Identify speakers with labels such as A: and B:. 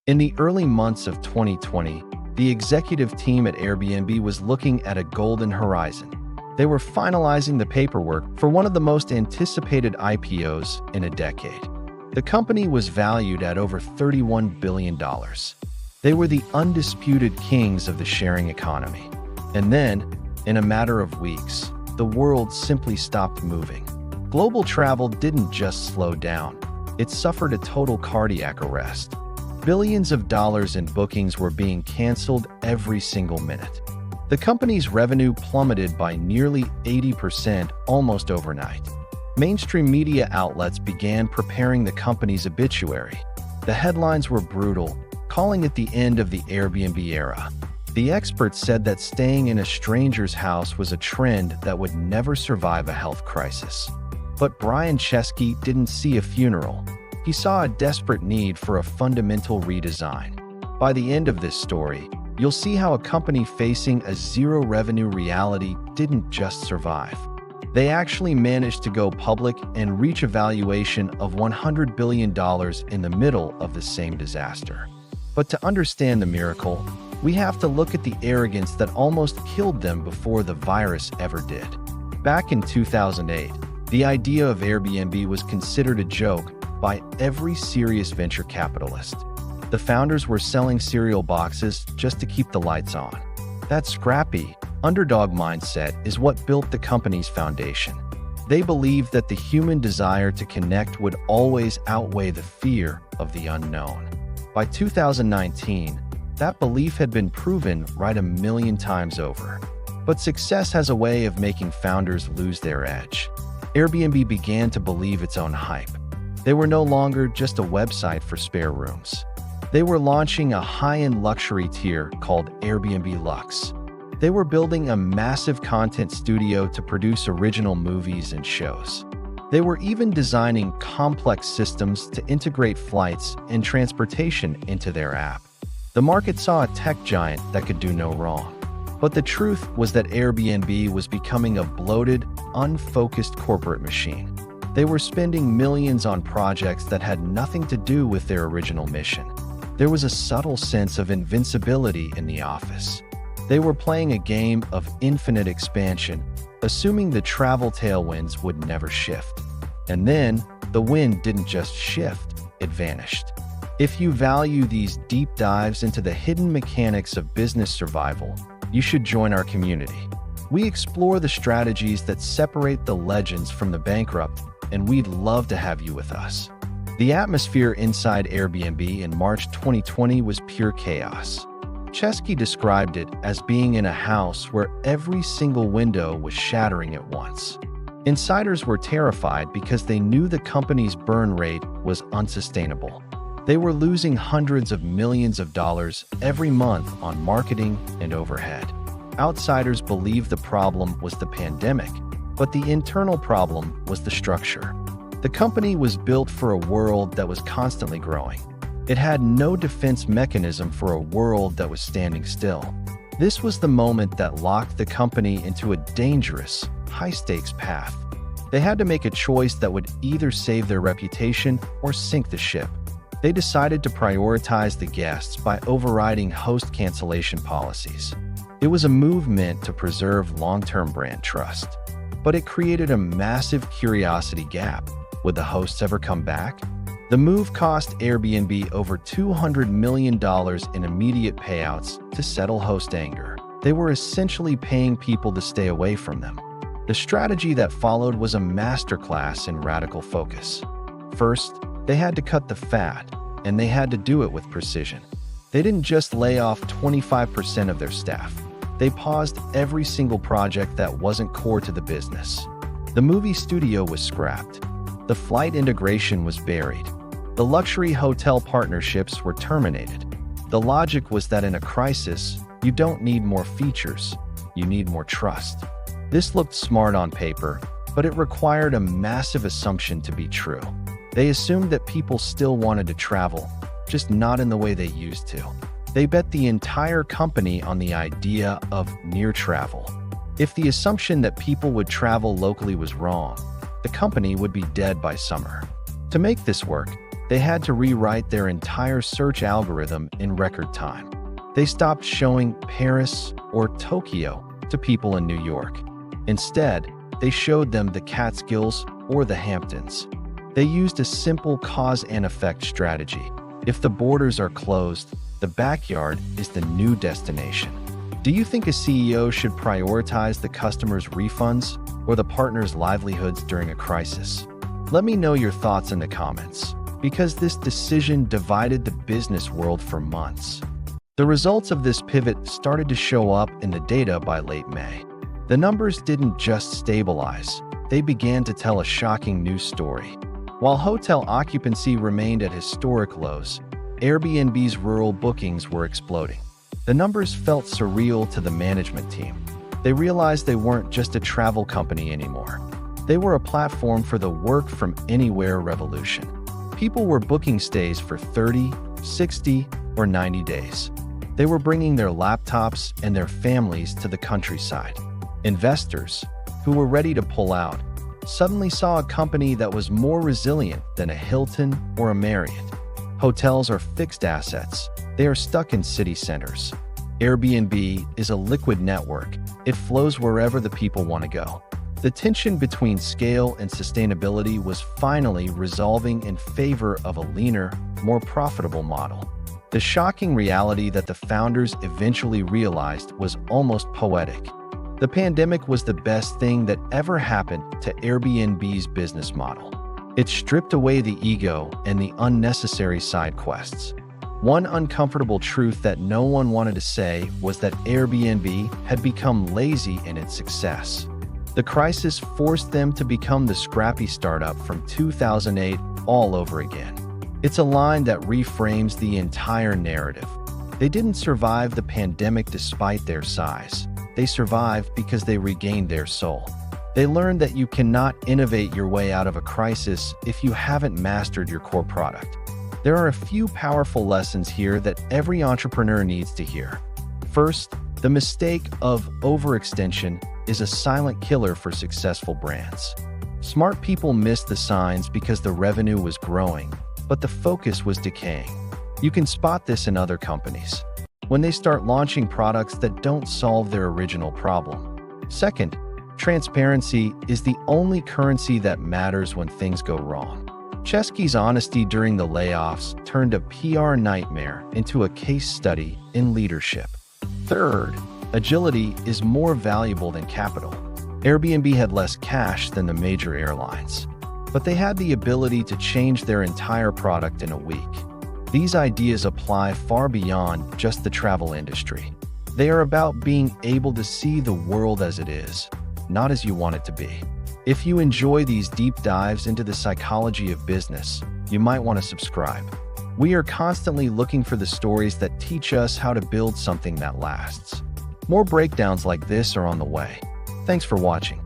A: In the early months of 2020, the executive team at Airbnb was looking at a golden horizon. They were finalizing the paperwork for one of the most anticipated IPOs in a decade. The company was valued at over $31 billion. They were the undisputed kings of the sharing economy. And then, in a matter of weeks, the world simply stopped moving. Global travel didn't just slow down, it suffered a total cardiac arrest. Billions of dollars in bookings were being canceled every single minute. The company's revenue plummeted by nearly 80% almost overnight. Mainstream media outlets began preparing the company's obituary. The headlines were brutal, calling it the end of the Airbnb era. The experts said that staying in a stranger's house was a trend that would never survive a health crisis. But Brian Chesky didn't see a funeral. He saw a desperate need for a fundamental redesign. By the end of this story, you'll see how a company facing a zero-revenue reality didn't just survive. They actually managed to go public and reach a valuation of $100 billion in the middle of the same disaster. But to understand the miracle, we have to look at the arrogance that almost killed them before the virus ever did. Back in 2008, the idea of Airbnb was considered a joke by every serious venture capitalist. The founders were selling cereal boxes just to keep the lights on. That scrappy, underdog mindset is what built the company's foundation. They believed that the human desire to connect would always outweigh the fear of the unknown. By 2019, that belief had been proven right 1,000,000 times over. But success has a way of making founders lose their edge. Airbnb began to believe its own hype. They were no longer just a website for spare rooms. They were launching a high-end luxury tier called Airbnb Luxe. They were building a massive content studio to produce original movies and shows. They were even designing complex systems to integrate flights and transportation into their app. The market saw a tech giant that could do no wrong. But the truth was that Airbnb was becoming a bloated, unfocused corporate machine. They were spending millions on projects that had nothing to do with their original mission. There was a subtle sense of invincibility in the office. They were playing a game of infinite expansion, assuming the travel tailwinds would never shift. And then, the wind didn't just shift, it vanished. If you value these deep dives into the hidden mechanics of business survival, you should join our community. We explore the strategies that separate the legends from the bankrupt, and we'd love to have you with us. The atmosphere inside Airbnb in March 2020 was pure chaos. Chesky described it as being in a house where every single window was shattering at once. Insiders were terrified because they knew the company's burn rate was unsustainable. They were losing hundreds of millions of dollars every month on marketing and overhead. Outsiders believed the problem was the pandemic, but the internal problem was the structure. The company was built for a world that was constantly growing. It had no defense mechanism for a world that was standing still. This was the moment that locked the company into a dangerous, high-stakes path. They had to make a choice that would either save their reputation or sink the ship. They decided to prioritize the guests by overriding host cancellation policies. It was a move meant to preserve long-term brand trust. But it created a massive curiosity gap. Would the hosts ever come back? The move cost Airbnb over $200 million in immediate payouts to settle host anger. They were essentially paying people to stay away from them. The strategy that followed was a masterclass in radical focus. First, they had to cut the fat, and they had to do it with precision. They didn't just lay off 25% of their staff. They paused every single project that wasn't core to the business. The movie studio was scrapped. The flight integration was buried. The luxury hotel partnerships were terminated. The logic was that in a crisis, you don't need more features, you need more trust. This looked smart on paper, but it required a massive assumption to be true. They assumed that people still wanted to travel, just not in the way they used to. They bet the entire company on the idea of near travel. If the assumption that people would travel locally was wrong, the company would be dead by summer. To make this work, They had to rewrite their entire search algorithm in record time. They stopped showing Paris or Tokyo to people in New York. Instead, they showed them the Catskills or the Hamptons. They used a simple cause and effect strategy. If the borders are closed, the backyard is the new destination. Do you think a CEO should prioritize the customer's refunds or the partner's livelihoods during a crisis? Let me know your thoughts in the comments, because this decision divided the business world for months. The results of this pivot started to show up in the data by late May. The numbers didn't just stabilize, they began to tell a shocking news story. While hotel occupancy remained at historic lows, Airbnb's rural bookings were exploding. The numbers felt surreal to the management team. They realized they weren't just a travel company anymore. They were a platform for the work-from-anywhere revolution. People were booking stays for 30, 60, or 90 days. They were bringing their laptops and their families to the countryside. Investors, who were ready to pull out, suddenly saw a company that was more resilient than a Hilton or a Marriott. Hotels are fixed assets. They are stuck in city centers. Airbnb is a liquid network. It flows wherever the people want to go. The tension between scale and sustainability was finally resolving in favor of a leaner, more profitable model. The shocking reality that the founders eventually realized was almost poetic. The pandemic was the best thing that ever happened to Airbnb's business model. It stripped away the ego and the unnecessary side quests. One uncomfortable truth that no one wanted to say was that Airbnb had become lazy in its success. The crisis forced them to become the scrappy startup from 2008 all over again. It's a line that reframes the entire narrative. They didn't survive the pandemic despite their size. They survived because they regained their soul. They learned that you cannot innovate your way out of a crisis if you haven't mastered your core product. There are a few powerful lessons here that every entrepreneur needs to hear. First, the mistake of overextension is a silent killer for successful brands. Smart people missed the signs because the revenue was growing, but the focus was decaying. You can spot this in other companies when they start launching products that don't solve their original problem. Second, transparency is the only currency that matters when things go wrong. Chesky's honesty during the layoffs turned a PR nightmare into a case study in leadership. Third, agility is more valuable than capital. Airbnb had less cash than the major airlines, but they had the ability to change their entire product in a week. These ideas apply far beyond just the travel industry. They are about being able to see the world as it is, not as you want it to be. If you enjoy these deep dives into the psychology of business, you might want to subscribe. We are constantly looking for the stories that teach us how to build something that lasts. More breakdowns like this are on the way. Thanks for watching.